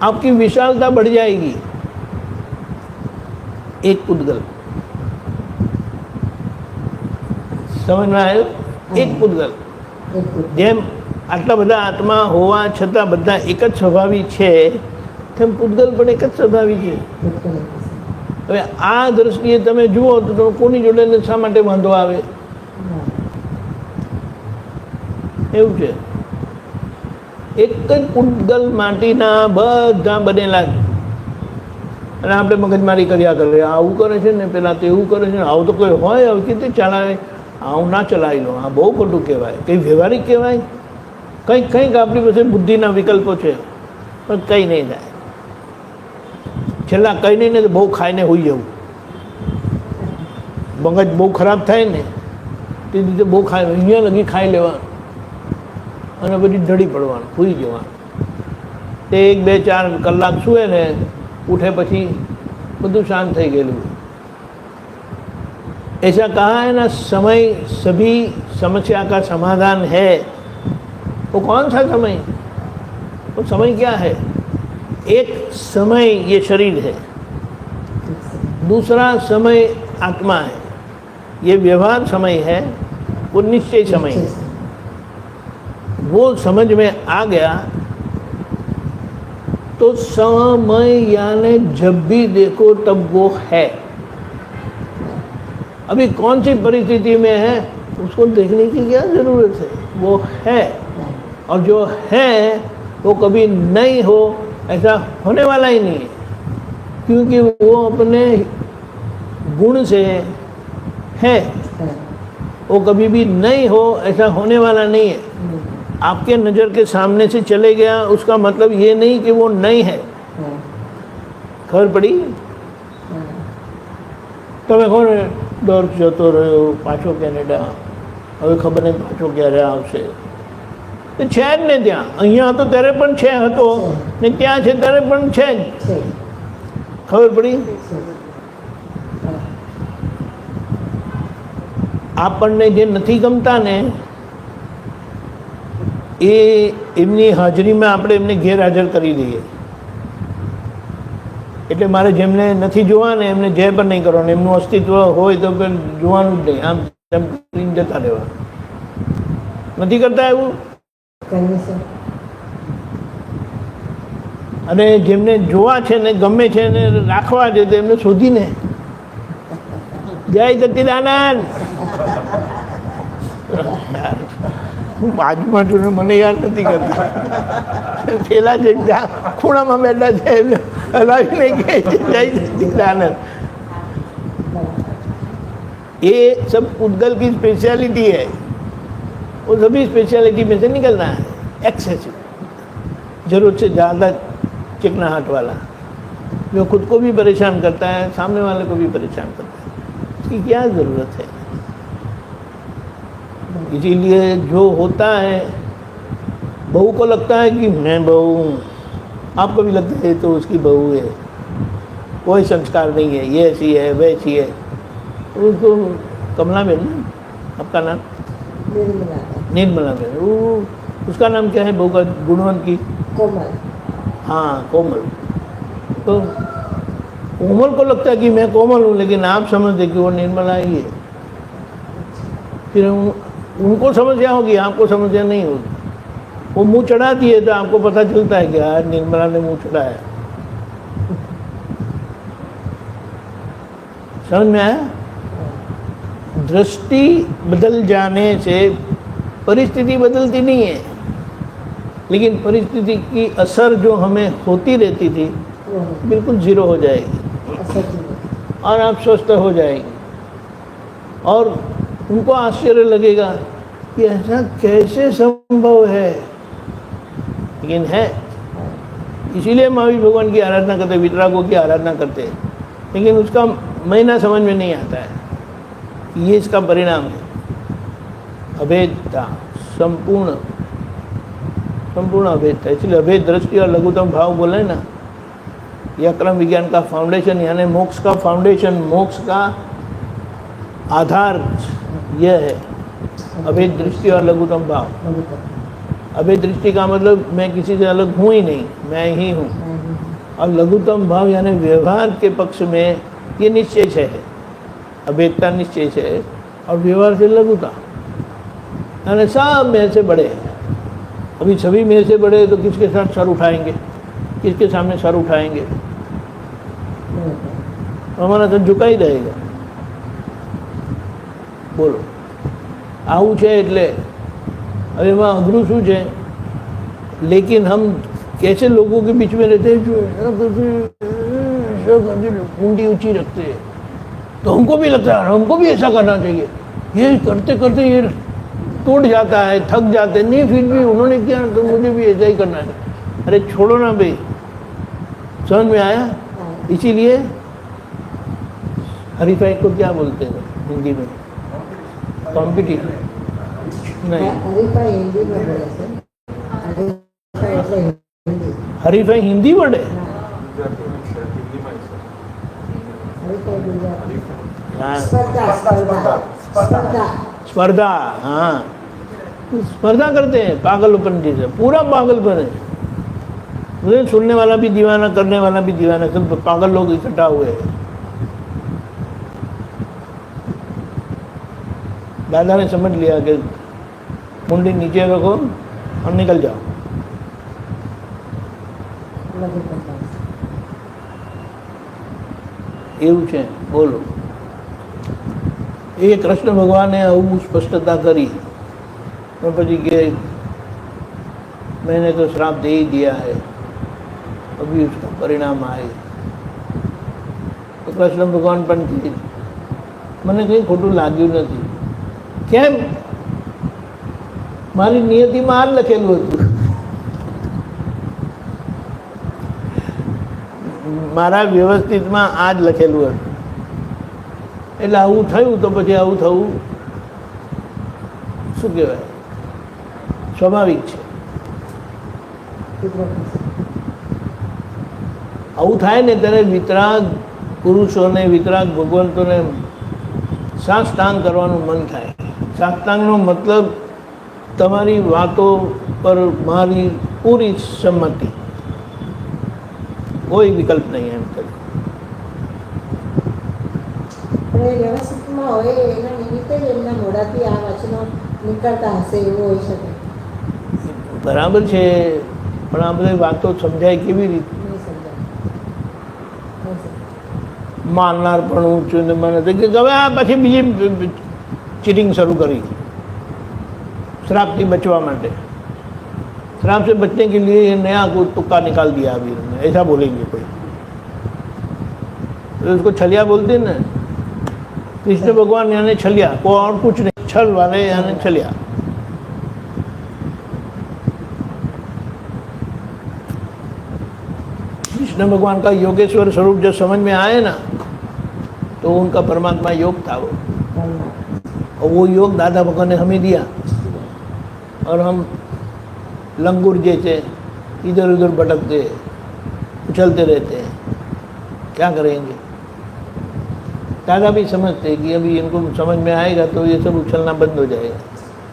आपकी विशालता बढ़ जाएगी. एक पुद्गल, समझ में आयो? एक पुद्गल. જેમ આટલા બધા આત્મા હોવા છતાં બધા એક જ સ્વભાવી છે, તેમ પુદ્ગલ પણ એક જ સ્વભાવી છે. હવે આ દ્રષ્ટિએ તમે જુઓ તો કોની જોડે શા માટે વાંધો આવે? એવું છે. એક જ પુદ્ગલ માટીના બધા બનેલા છે, અને આપણે મગજમારી કર્યા કરે, આવું કરે છે ને પેલા તેવું કરે છે ને, આવું તો કોઈ હોય આવું કેવી રીતે ચલાવે? આવું ના ચલાવી લો, આ બહુ ખોટું કહેવાય. કંઈ વ્યવહારિક કહેવાય? કંઈક આપણી પાસે બુદ્ધિના વિકલ્પો છે, પણ કંઈ નહીં થાય. છેલ્લા કંઈ નહીં ને તો બહુ ખાઈને હોઈ જવું. મગજ બહુ ખરાબ થાય ને તે રીતે બહુ ખાઈ અહીંયા લગી ખાઈ લેવાનું અને પછી ઢળી પડવાનું, સૂઈ જવાનું. તે 1, 2, 4 કલાક સૂએ ને ઉઠે પછી બધું શાંત થઈ ગયેલું. ऐसा कहा है ना, समय सभी समस्या का समाधान है. वो कौन सा समय? वो समय क्या है? एक समय ये शरीर है, दूसरा समय आत्मा है. ये व्यवहार समय है, वो निश्चय समय है. वो समझ में आ गया तो समय यानी जब भी देखो तब वो है. अभी कौन सी परिस्थिति में है उसको देखने की क्या ज़रूरत है? वो है, और जो है वो कभी नहीं हो ऐसा होने वाला ही नहीं है, क्योंकि वो अपने गुण से है. वो कभी भी नहीं हो ऐसा होने वाला नहीं है. आपके नज़र के सामने से चले गया उसका मतलब ये नहीं कि वो नहीं है. खबर पड़ी? તમે કોણ દોર જતો રહ્યો પાછો કેનેડા, હવે ખબર નહીં પાછો ક્યારે આવશે. તો છે જ ને ત્યાં, અહીંયા હતો ત્યારે પણ છે હતો ને ત્યાં છે ત્યારે પણ છે જ. ખબર પડી? આપણને જે નથી ગમતા ને એ એમની હાજરીમાં આપણે એમને ગેરહાજર કરી દઈએ. એટલે મારે જેમને નથી જોવા ને એમને જે પણ નહીં કરવાનું, એમનું અસ્તિત્વ હોય તો જોવાનું જ નહીં, આમ તેમ કરીને જતા રહેવા. નથી કરતા એવું? અને જેમને જોવા છે ને ગમે છે ને રાખવા છે તો એમને શોધીને જય સચ્ચિદાનંદ. હું બાજુમાં છું ને મને યાદ નથી કરતા. પેલા જે ખૂણામાં બેઠા છે એમને હલાવીને કહે છે જય સચ્ચિદાનંદ. ये सब उद्गल की स्पेशलिटी है. वो सभी स्पेशलिटी में से निकलना है. एक्सेसिव, जरूरत से ज़्यादा चिकनाहट वाला, जो खुद को भी परेशान करता है, सामने वाले को भी परेशान करता है. इसकी क्या ज़रूरत है? इसीलिए जो होता है, बहू को लगता है कि मैं बहू हूँ, आपको भी लगता है तो उसकी बहू है, कोई संस्कार नहीं है, ये ऐसी है वैसी है. उसको कमला बेन ना, आपका नाम? निर्मला बेन. वो उसका नाम क्या है बहू का? गुणवंत की? कोमल. हाँ, कोमल. तो कोमल को लगता है कि मैं कोमल हूँ, लेकिन आप समझते कि वो निर्मला ही है. फिर उनको समस्या होगी, आपको समस्या नहीं होगी. वो मुंह चढ़ाती है तो आपको पता चलता है कि यार निर्मला ने मुंह चढ़ाया. समझ में आया? दृष्टि बदल जाने से परिस्थिति बदलती नहीं है, लेकिन परिस्थिति की असर जो हमें होती रहती थी बिल्कुल ज़ीरो हो जाएगी और आप स्वस्थ हो जाएंगे. और उनको आश्चर्य लगेगा कि ऐसा कैसे संभव है, लेकिन है. इसीलिए महावीर भगवान की आराधना करते, वितरागों की आराधना करते, लेकिन उसका महीना समझ में नहीं आता है. ये इसका परिणाम है. अभेदता, संपूर्ण संपूर्ण अभेदता. इसलिए अभेद दृष्टि और लघुतम भाव बोले ना, यह क्रम विज्ञान का फाउंडेशन, यानी मोक्ष का फाउंडेशन, मोक्ष का आधार यह है, अभेद दृष्टि और लघुतम भाव. अभेद दृष्टि का मतलब मैं किसी से अलग हूँ ही नहीं, मैं ही हूँ. और लघुतम भाव यानी व्यवहार के पक्ष में ये निश्चय है, अभेदता निश्चय है और व्यवहार से लघुता, यानी सब मेरे से बड़े हैं. अभी सभी मेरे से बड़े तो किसके साथ सर उठाएंगे, किसके सामने सर उठाएंगे? हमारा तो झुका ही रहेगा. બોલો, આવું છે. એટલે હવે એમાં અઘરું શું છે, लेकिन हम कैसे लोगों के बीच में रहते हैं जो मुंडी ऊंची रखते हैं, तो हमको भी लगता है हमको भी ऐसा करना चाहिए. ये करते करते ये टूट जाता है, थक जाते हैं. नहीं, फिर भी उन्होंने किया तो मुझे भी ऐसा ही करना है. अरे छोड़ो ना भाई. समझ में आया? इसीलिए हरीफाई को क्या बोलते हैं हिंदी में? कॉम्पिटिशन नहीं, હરીફાઈ હિન્દીમાં બોલે છે. હરીફાઈ એટલે હિન્દી. हरीफाई हिंदी वर्ड है. હા, હરીફાઈ ગુજરાતી. हाँ, સ્પર્ધા સ્પર્ધા સ્પર્ધા. स्पर्धा. हाँ, स्पर्धा करते हैं पागलपन जैसे, पूरा पागलपन है. मुझे सुनने वाला भी दीवाना, करने वाला भी दीवाना, सब पागल लोग इकट्ठा हुए हैं. दादा ने समझ लिया कि मुंडी नीचे रखो और निकल जाओ. લઘુ કરતા. એવું છે. બોલો. એ કૃષ્ણ ભગવાને આવું સ્પષ્ટતા કરી तो પછી કે मैंने तो श्राप दे ही दिया है, अभी उसका परिणाम आए. તો કૃષ્ણ ભગવાન પણ કહે મને કંઈ ખોટું લાગ્યું નથી. કેમ? મારી નિયતિમાં આ જ લખેલું હતું. મારા વ્યવસ્થિતમાં આ જ લખેલું હતું. એટલે આવું થયું તો પછી આવું થવું શું કહેવાય, સ્વાભાવિક છે. આવું થાય ને ત્યારે વિતરાગ પુરુષોને, વિતરાગ ભગવંતોને સાષ્ટાંગ કરવાનું મન થાય. સાષ્ટાંગનો મતલબ તમારી વાતો પર મારી પૂરી સંમતિ, કોઈ વિકલ્પ નહીં. એમ કહ્યું. પણ એ વ્યવસ્થિતમાં હોય એના નિમિત્તે જ એમના મોઢાથી આ વચનો નીકળતા હશે એવું હોઈ શકે. બરાબર છે, પણ આ બધી વાતો સમજાય કેવી રીતે? નહીં સમજાય. નહીં સમજાય. માનનાર પણ ઊંચું ને મને કે હવે આ પછી બીજી ચીટિંગ શરૂ કરી श्राप से बचवा माटे. श्राप से बचने के लिए ये नया को तुक्का निकाल दिया अभी उन्होंने, ऐसा बोलेंगे कोई. तो उसको छलिया बोलते हैं ना, कृष्ण भगवान यानी छलिया, को और कुछ नहीं, छल वाले यानी छलिया. कृष्ण भगवान का योगेश्वर स्वरूप जब समझ में आए ना तो उनका परमात्मा योग था वो, और वो योग दादा भगवान ने हमें दिया. और हम लंगूर जैसे इधर उधर भटकते उछलते रहते हैं, क्या करेंगे? दादा भी समझते कि अभी इनको समझ में आएगा तो ये सब उछलना बंद हो जाएगा.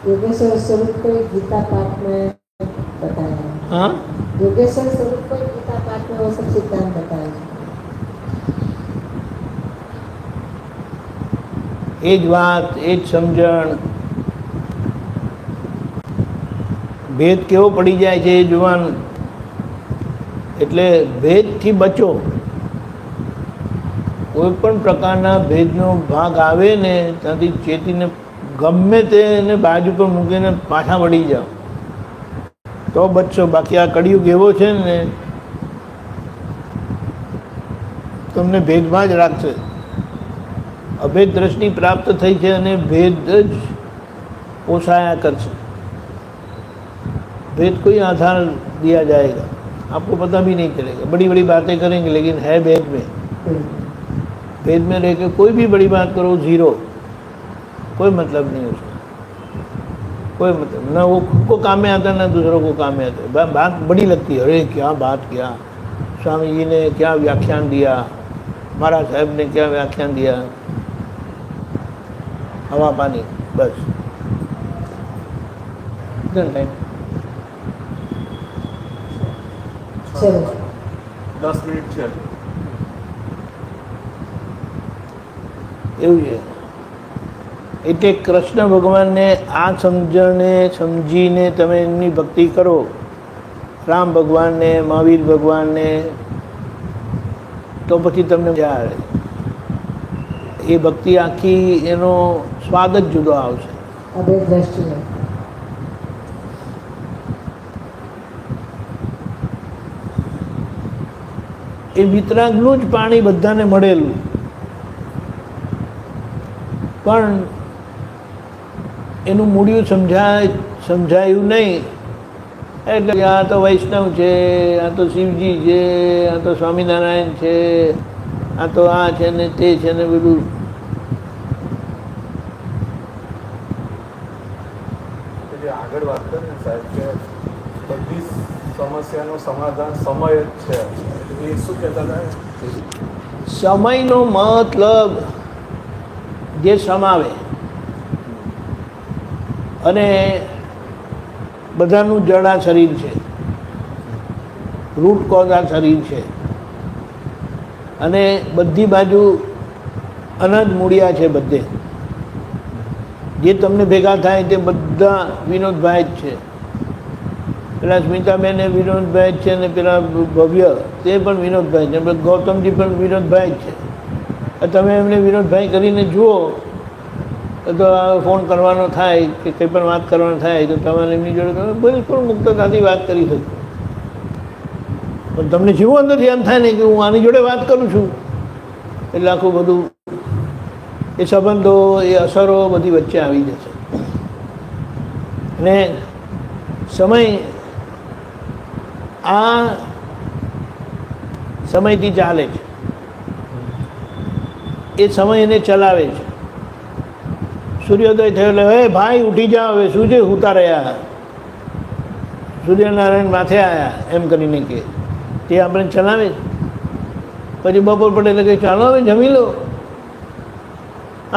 योगेश्वर स्वरूप को एक गीता पाठ में बताया. हाँ, योगेश्वर स्वरूप को एक गीता पाठ में वो सब सिद्धांत बताया. એ જ વાત, એ જ સમજણ. ભેદ કેવો પડી જાય છે એ જોવાનું. એટલે ભેદથી બચો. કોઈ પણ પ્રકારના ભેદનો ભાગ આવે ને ત્યાંથી ચેતીને ગમે તેને બાજુ પર મૂકીને પાછા વળી જાઓ તો બચશો. બાકી આ કળિયુગ એવો છે ને તમને ભેદમાં જ રાખશે. અભેદ દ્રષ્ટિ પ્રાપ્ત થઈ છે અને ભેદ જ પોષાયા કરશે. भेद कोई आधार दिया जाएगा आपको पता भी नहीं चलेगा. बड़ी बड़ी बातें करेंगे लेकिन है भेद में. भेद में रह के कोई भी बड़ी बात करो जीरो, कोई मतलब नहीं उसका, कोई मतलब ना वो खुद को काम में आता ना दूसरों को काम में आता. बात बड़ी लगती है, अरे क्या बात किया स्वामी जी ने, क्या व्याख्यान दिया, महाराज साहब ने क्या व्याख्यान दिया. हवा पानी बस. टाइम 10 મિનિટ છે. એવું છે. એટલે કૃષ્ણ ભગવાનને આ સમજણને સમજીને તમે એમની ભક્તિ કરો, રામ ભગવાનને, મહાવીર ભગવાનને, તો પછી તમને મજા આવે. એ ભક્તિ આખી એનો સ્વાદ જ જુદો આવશે. અભેદ દ્રષ્ટિ. એ વિતરાગનું જ પાણી બધાને મળેલું, પણ એનું મૂળિયું સમજાયું નહીં એટલે આ તો વૈષ્ણવ છે, આ તો શિવજી છે, આ તો સ્વામિનારાયણ છે, આ તો આ છે ને તે છે ને બધું. આગળ વાત કરે ને સાહેબ કે બધી સમસ્યાનું સમાધાન સમય જ છે, એ શું કહેતા હતા? સમયનો મતલબ જે સમાવે અને બધાનું જડ આ શરીર છે, રૂટ કોઝ આ શરીર છે, અને બધી બાજુ અનંત મૂળિયા છે. બધે જે તમને ભેગા થાય તે બધા વિનોદભાઈ જ છે. પેલા સ્મિતાબેન એ વિનોદભાઈ જ છે, ને પેલા ભવ્ય તે પણ વિનોદભાઈ છે, ગૌતમજી પણ વિનોદભાઈ જ છે. તમે એમને વિનોદભાઈ કરીને જુઓ તો ફોન કરવાનો થાય કે કંઈ પણ વાત કરવાનો થાય તો તમારે એમની જોડે તમે બિલકુલ મુક્તતાથી વાત કરી શકો. પણ તમને જેવું અંદરથી એમ થાય ને કે હું આની જોડે વાત કરું છું, એટલે આખું બધું એ સંબંધો, એ અસરો બધી વચ્ચે આવી જશે. અને સમય આ સમયથી ચાલે છે, એ સમય એને ચલાવે છે. સૂર્યોદય થયો એટલે હે ભાઈ ઉઠી જાઓ, હવે શું છે ઉતા રહ્યા, સૂર્યનારાયણ માથે આવ્યા એમ કરીને કે તે આપણે ચલાવે છે. પછી બપોર પડે એટલે કે ચાલો હવે જમી લો,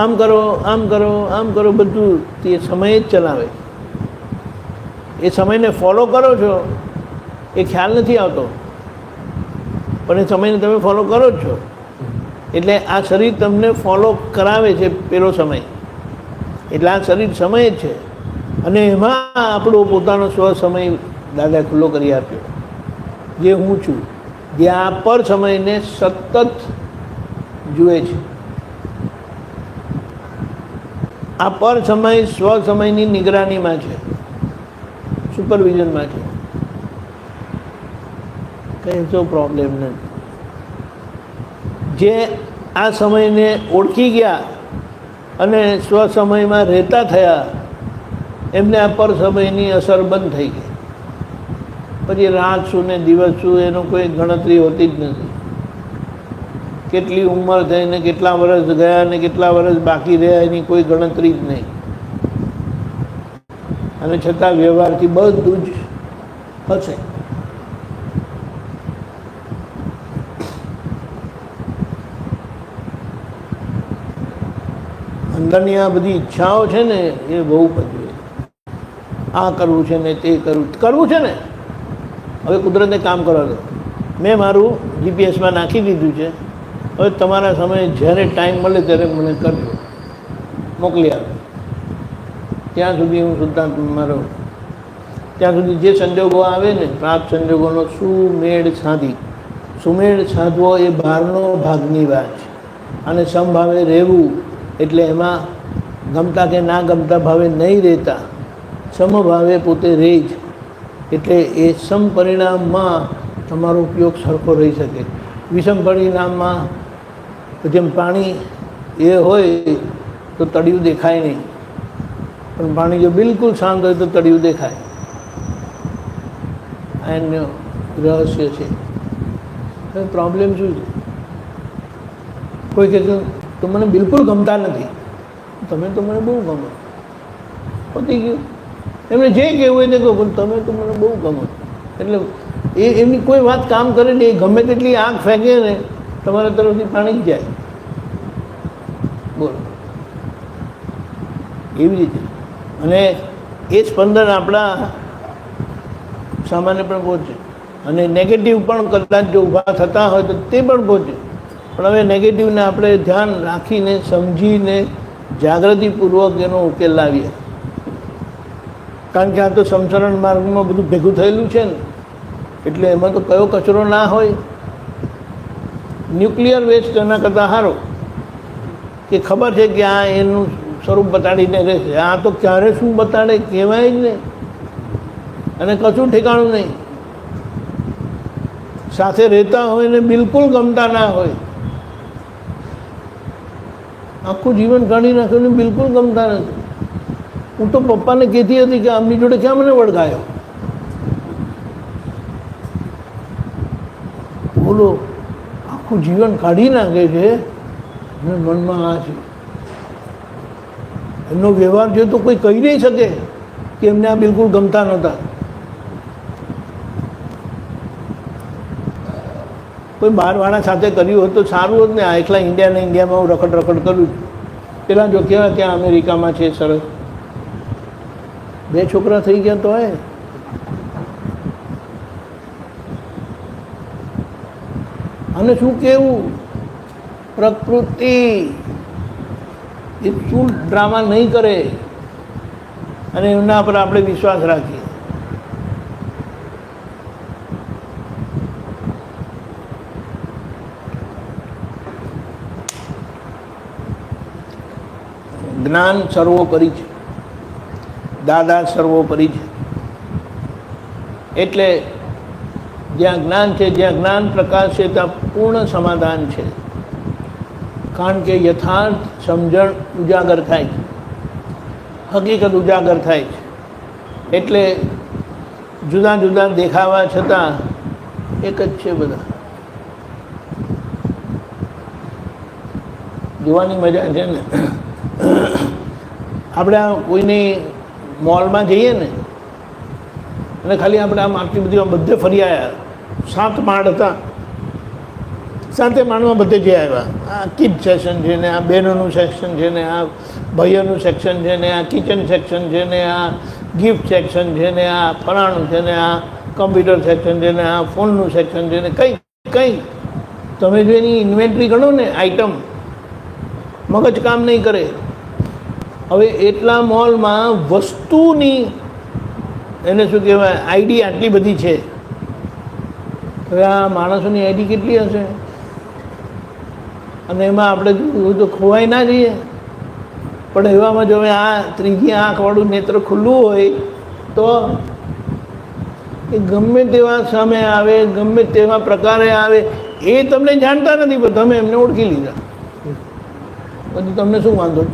આમ કરો આમ કરો આમ કરો, બધું તે સમય જ ચલાવે. એ સમયને ફોલો કરો છો એ ખ્યાલ નથી આવતો, પણ એ સમયને તમે ફોલો કરો જ છો. એટલે આ શરીર તમને ફોલો કરાવે છે પેલો સમય, એટલે આ શરીર સમય જ છે. અને એમાં આપણો પોતાનો સ્વ સમય દાદા ખુલ્લો કરી આપ્યો, જે હું છું, જે આ પર સમયને સતત જુએ છે. આ પર સમય સ્વ સમયની નિગરાનીમાં છે, સુપરવિઝનમાં છે. કંઈ તો પ્રોબ્લેમ નથી. જે આ સમયને ઓળખી ગયા અને સ્વ સમયમાં રહેતા થયા, એમને આ પર સમયની અસર બંધ થઈ ગઈ. પછી રાત શું ને દિવસ શું એનો કોઈ ગણતરી હોતી જ નથી. કેટલી ઉંમર થઈ ને કેટલા વર્ષ ગયા ને કેટલા વર્ષ બાકી રહ્યા એની કોઈ ગણતરી જ નહીં. અને છતાં વ્યવહારથી બધું જ હશે. અંદરની આ બધી ઈચ્છાઓ છે ને એ બહુ ભજવે. આ કરવું છે ને તે કરવું છે ને. હવે કુદરતને કામ કરવા દો. મેં મારું જીપીએસમાં નાખી દીધું છે. હવે તમારા સમયે જ્યારે ટાઈમ મળે ત્યારે મને કરજો, મોકલી આપો. ત્યાં સુધી હું શુદ્ધાંત મારો, ત્યાં સુધી જે સંજોગો આવે ને પ્રાપ્ત સંજોગોનો સુમેળ સાધી. સુમેળ સાધવો એ બહારનો ભાગની વાત છે. અને સમભાવે રહેવું એટલે એમાં ગમતા કે ના ગમતા ભાવે નહીં રહેતા, સમભાવે પોતે રહે જ. એટલે એ સમ પરિણામમાં તમારો ઉપયોગ સરખો રહી શકે. વિષમ પરિણામમાં જેમ પાણી એ હોય તો તળિયું દેખાય નહીં, પણ પાણી જો બિલકુલ શાંત હોય તો તળિયું દેખાય. આ એનું રહસ્ય છે. પ્રોબ્લેમ શું છે? કોઈ કહે તો મને બિલકુલ ગમતા નથી, તમે તો મને બહુ ગમો, પતી ગયું. એમને જે કહેવું હોય તે કહો, પણ તમે તો મને બહુ ગમો. એટલે એમની કોઈ વાત કામ કરે ને એ ગમે તેટલી આંખ ફેંકે ને તમારા તરફથી પાણી જ જાય. બોલો, એવી રીતે. અને એ સ્પંદન આપણા સામાન્ય પણ પહોંચે, અને નેગેટિવ પણ કદાચ જો ઊભા થતા હોય તો તે પણ પહોંચે. પણ હવે નેગેટિવને આપણે ધ્યાન રાખીને સમજીને જાગૃતિપૂર્વક એનો ઉકેલ લાવીએ. કારણ કે આ તો સંસરણ માર્ગમાં બધું ભેગું થયેલું છે ને, એટલે એમાં તો કયો કચરો ના હોય. ન્યુક્લિયર વેસ્ટ એના કરતાં સારો, કે ખબર છે કે આ એનું સ્વરૂપ બતાડીને રહેશે. આ તો ક્યારે શું બતાડે કહેવાય જ નહીં, અને કશું ઠેકાણું નહીં. સાથે રહેતા હોય ને બિલકુલ ગમતા ના હોય, આખું જીવન કાઢી નાખ્યું ને બિલકુલ ગમતા નથી. હું તો પપ્પાને કહેતી હતી કે આમની જોડે ક્યાં મને વળગાયો, બોલો આખું જીવન કાઢી નાખે છે અને મનમાં આ છે. એમનો વ્યવહાર જો તો કોઈ કહી નહીં શકે કે એમને આ બિલકુલ ગમતા નહોતા. કોઈ બહારવાળા સાથે કર્યું હોત તો સારું હોત ને. આ એકલા ઇન્ડિયામાં હું રખડ કરું છું. પેલા જો કેવા ત્યાં અમેરિકામાં છે સરસ, 2 છોકરા થઈ ગયા તો હોય. અને શું કેવું, પ્રકૃતિ એ શું ડ્રામા નહીં કરે અને એમના પર આપણે વિશ્વાસ રાખીએ. જ્ઞાન સર્વોપરી છે, દાદા સર્વોપરી છે. એટલે જ્યાં જ્ઞાન છે, જ્યાં જ્ઞાન પ્રકાશ છે, ત્યાં પૂર્ણ સમાધાન છે. કારણ કે યથાર્થ સમજણ ઉજાગર થાય છે, હકીકત ઉજાગર થાય છે. એટલે જુદા જુદા દેખાવા છતાં એક જ છે બધા. જોવાની મજા છે ને. આપણે કોઈની મોલમાં જઈએ ને અને ખાલી આપણે આમ આટલી બધી બધે ફરી આવ્યા, 7 માળ હતા, 7 માળમાં બધે જઈ આવ્યા. આ કિડ સેક્શન છે ને, આ બહેનોનું સેક્શન છે ને, આ ભાઈઓનું સેક્શન છે ને, આ કિચન સેક્શન છે ને, આ ગિફ્ટ સેક્શન છે ને, આ ફલાણું છે ને, આ કમ્પ્યુટર સેક્શન છે ને, આ ફોનનું સેક્શન છે ને, કંઈ તમે જો એની ઇન્વેન્ટરી ગણો ને આઈટમ, મગજ કામ નહીં કરે. હવે એટલા મોલમાં વસ્તુની એને શું કહેવાય આઈડી આટલી બધી છે. હવે આ માણસોની આઈડી કેટલી હશે? અને એમાં આપણે તો ખોવાઈ ના જઈએ. પણ એવામાં જો આ ત્રીજી આંખવાળું નેત્ર ખુલ્લું હોય તો એ ગમે તેવા સામે આવે, ગમે તેવા પ્રકારે આવે, એ તમને જાણતા નથી પણ તમે એમને ઓળખી લીધા. પછી તમને શું વાંધો?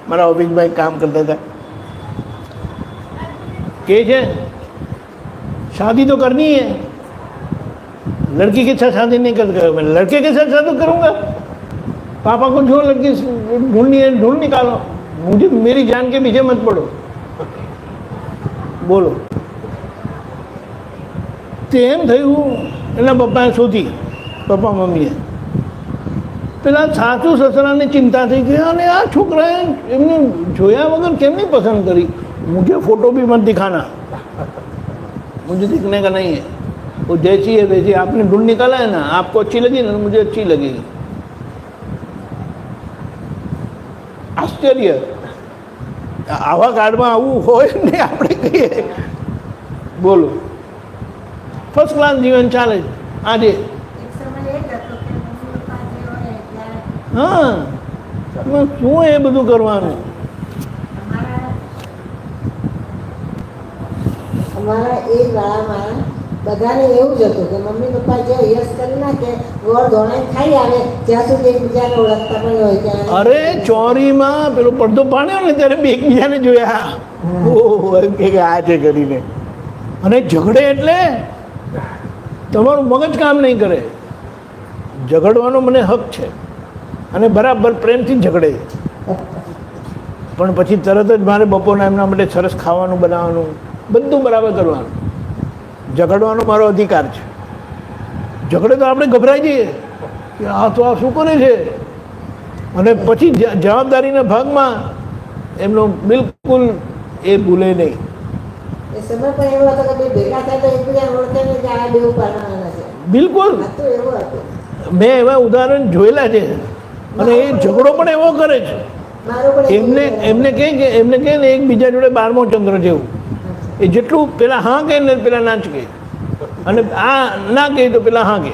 મારા ઓફિસમાં એક કામ કરતા હતા, કે છે शादी तो करनी है, लड़की के साथ शादी नहीं कर, मैं लड़के के साथ शादी करूंगा. पापा को जो लड़की ढूंढनी है ढूंढ निकालो, मुझे मेरी जान के पीछे मत पड़ो. બોલો. તેમ થયું એના પપ્પાએ શોધી, પપ્પા મમ્મીએ. પેલા સાસુ સસરાને ચિંતા થઈ ગઈ અને આ છોકરાએ એમને જોયા વગર કેમ નહીં પસંદ કરી. મુझे फोटो भी मत दिखाना, मुझे दिखने का नहीं है, वो जैसी है वैसी आपने ढूंढ निकाला है ना, आपको अच्छी लगी ना, मुझे अच्छी लगेगी. આશ્ચર્ય. આવા કાર્ડમાં આવું હોય ને આપણે કહીએ. બોલો, ફર્સ્ટ ક્લાસ જીવન ચાલે આજે. હા, શું એ બધું કરવાનું? અમારા એ ગાળામાં બધાને એવું જ હતું કે મમ્મી પપ્પા જે યસ કરી નાખે ગોળ ધોણે ખાઈ આવે ત્યાં સુધી એકબીજાને ઓળખતા પણ હોય ત્યાં. અરે ચોરીમાં પેલો પડદો પાડ્યો ને ત્યારે બે એકબીજાને જોયા, ઓહ કે આ છે કરીને. અને ઝઘડે એટલે તમારું મગજ કામ નહીં કરે. ઝઘડવાનો મને હક છે અને બરાબર પ્રેમથી ઝઘડે, પણ પછી તરત જ મારે બપોરના એમના માટે સરસ ખાવાનું બનાવવાનું, બધું બરાબર કરવાનું. ઝઘડવાનો મારો અધિકાર છે. ઝઘડે તો આપણે ગભરાઈ જઈએ કે આ તો આ શું કરે છે, અને પછી જવાબદારીના ભાગમાં એમનો બિલકુલ એ ભૂલે નહીં. એ સમય પણ એવો હતો કે ભેગા થાય તો એકબીજા ઓળખે ને કે આ બેઉ પાડવાના છે. બિલકુલ એવું હતું. મેં એવા ઉદાહરણ જોયેલા છે. અને એ ઝઘડો પણ એવો કરે છે. એમને કહે ને એકબીજા જોડે 12મો ચંદ્ર જેવું. એ જેટલું પેલા હા કહે ને પેલા ના જ કહે, અને આ ના કહે તો પેલા હા કહે.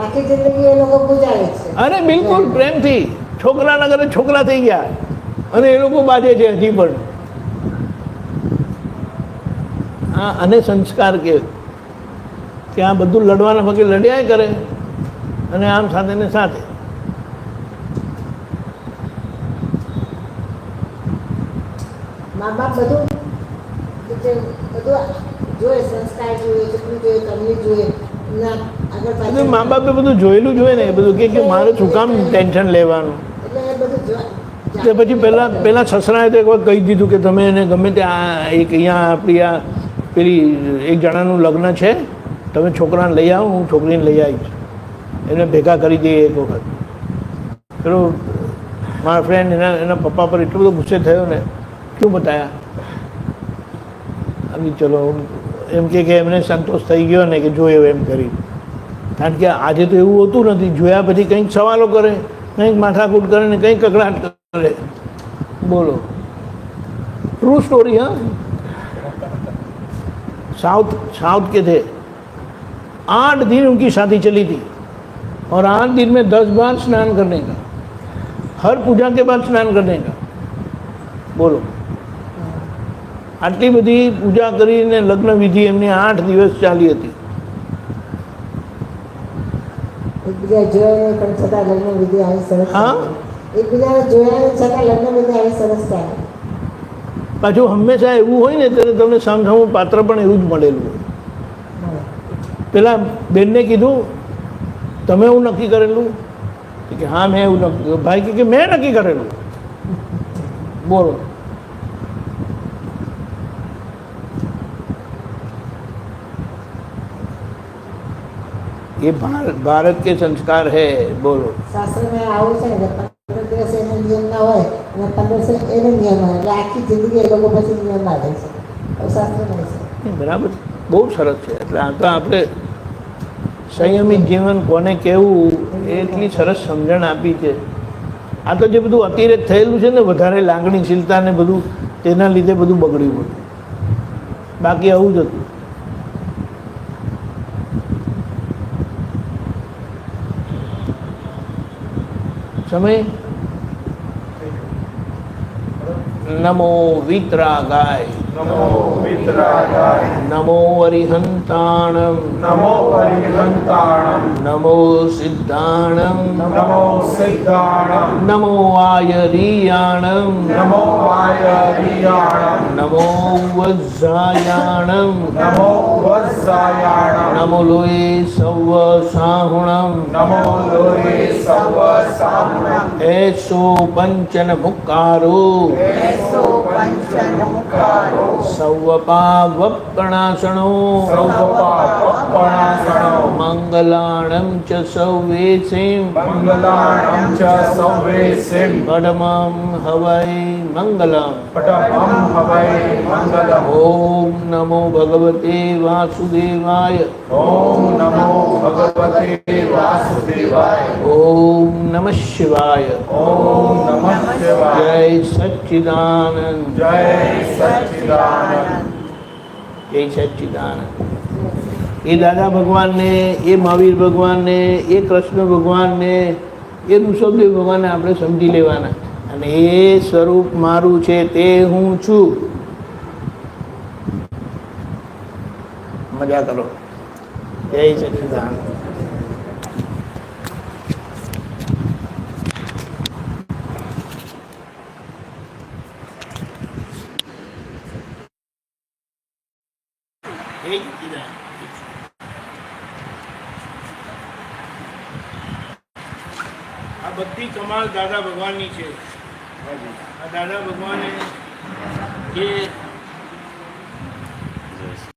આખી જિંદગી એ લોકો ગુજારે છે. અરે બિલકુલ પ્રેમથી. છોકરાના ઘરે છોકરા થઈ ગયા અને એ લોકો બાજે છે હજી પણ. હા, અને સંસ્કાર કે આ બધું લડવાના વગર લડ્યા કરે અને આમ સાથે ને સાથે. મા બાપ બધું જે બધું જોઈએ, સંસ્કાર જોઈએ, ચટણી જોઈએ, કરવી જોઈએ, ના આગળ બધું પાછળ મા બાપે બધું જોયેલું જ હોય ને, એ બધું કે મારે શું કામ ટેન્શન લેવાનું. એટલે એ બધું એટલે પછી પહેલાં સસરાએ તો એક વખત કહી દીધું કે તમે એને ગમે તે આ એક અહીંયા આપણી આ પેલી એક જણાનું લગ્ન છે, તમે છોકરાને લઈ આવો, હું છોકરીને લઈ આવીશ, એને ભેગા કરી દઈએ એક વખત. પેલો મારા ફ્રેન્ડ એના પપ્પા પર એટલો બધો ગુસ્સે થયો ને, ક્યું બતાયા અભી ચલો એમ કે એમને સંતોષ થઈ ગયો ને કે જોયો એમ કરી. કારણ કે આજે તો એવું હોતું નથી, જોયા પછી કંઈક સવાલો કરે, કંઈક માથાકૂટ કરે ને કંઈક કકડાટ કરે. બોલો, ट्रू स्टोरी। हाँ, साउथ के थे, 8 दिन उनकी शादी चली थी और 8 दिन में 10 बार स्नान करने का, हर पूजा के बाद स्नान करने का। बोलो, આટલી બધી પૂજા કરીને લગ્ન વિધિ એમની 8 દિવસ ચાલી હતી. એકબીજા જોયા પણ છતાં લગ્ન વિધિ આવી સરસ હા, એકબીજાને જોયા છતાં લગ્ન વિધિ આવી સરસ ચાલે. પાછું હંમેશા એવું હોય ને ત્યારે તમને સામસામું પાત્ર પણ એવું જ મળેલું હોય. પેલા બેનને કીધું તમે એવું નક્કી કરેલું કે હા મેં એવું નક્કી, ભાઈ કે મેં નક્કી કરેલું. બોલો, ये भारत के संस्कार है. बोलो, શાસ્ત્ર में આવું છે ને 15 દિવસ એનો નિયમ ના હોય અને 15 એનો નિયમ હોય એટલે આખી જિંદગી એ લોકો પછી નિયમ ના રહે છે. શાસ્ત્રમાં છે બરાબર, બહુ સરસ છે. એટલે આ તો આપણે સંયમિત જીવન કોને કહેવું એ એટલી સરસ સમજણ આપી છે. આ તો જે બધું અતિરેક થયેલું છે ને, વધારે લાગણીશીલતા ને બધું, તેના લીધે બધું બગડ્યું બધું. બાકી આવું જ હતું. समय नमो वितरागाय, नमो वितरागाय, नमो अरिहंताणम, नमो अरिहंताणम, नमो सिद्धाणम, नमो सिद्धाणम, नमो आयरियाणम, नमो आयरियाणम, नमो वज्रायाणम, नमो वत्सायाणम, नमो लोये सव साहुणम, नमो लोये सव साहुणम, ऐसो पंचन मुक्कारो, એસો પંચનમુખારો सौवपावपणासनो, सौवपावपणासनो, मंगलाणं च सौवेसिं, मंगलाणं च सौवेसिं, पडमं हवै मंगलम्. पटमं हवै मंगलम्. ओम नमो भगवते वासुदेवाय, ओम नमो भगवते वासुदेवाय, ओम नमः शिवाय, ओम नमः शिवाय, जय सच्चिदानंद, जय सच्चिदानंद, जय सच्चिदानंद. એ દાદા ભગવાનને, એ મહાવીર ભગવાનને, એ કૃષ્ણ ભગવાનને, એ ઋષભદેવ ભગવાનને આપણે સમજી લેવાના. અને એ સ્વરૂપ મારું છે, તે હું છું. મજા કરો. જય સચ્ચિદાનંદ. આ બધી કમાલ દાદા ભગવાનની છે. આ દાદા ભગવાને જે